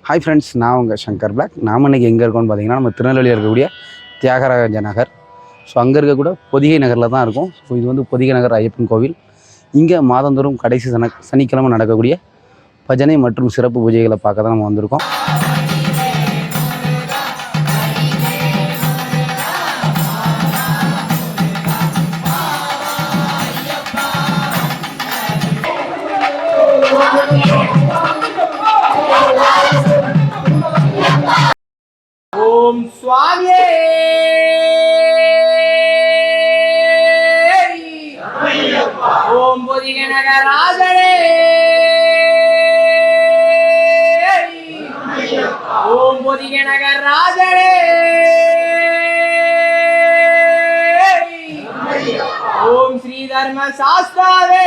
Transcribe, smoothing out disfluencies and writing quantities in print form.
Hi friends, நான் உங்கள் Shankar black. நாம் இன்றைக்கி எங்கே இருக்கோம்னு பார்த்தீங்கன்னா, நம்ம திருநெல்வேலியில் இருக்கக்கூடிய தியாகராஜ நகர். ஸோ அங்கே இருக்கக்கூட பொதிகை நகரில் தான் இருக்கும். ஸோ இது வந்து பொதிகை நகர் ஐயப்பன் கோவில். இங்கே மாதந்தோறும் கடைசி சனிக்கிழமை நடக்கக்கூடிய பஜனை மற்றும் சிறப்பு பூஜைகளை பார்க்க தான் நம்ம வந்திருக்கோம். ஓம் சுவாமியே ஓம் பொதிகை நகராஜனே ஓம் பொதிகை நகராஜனே ஓம் ஸ்ரீ தர்ம சாஸ்தாவே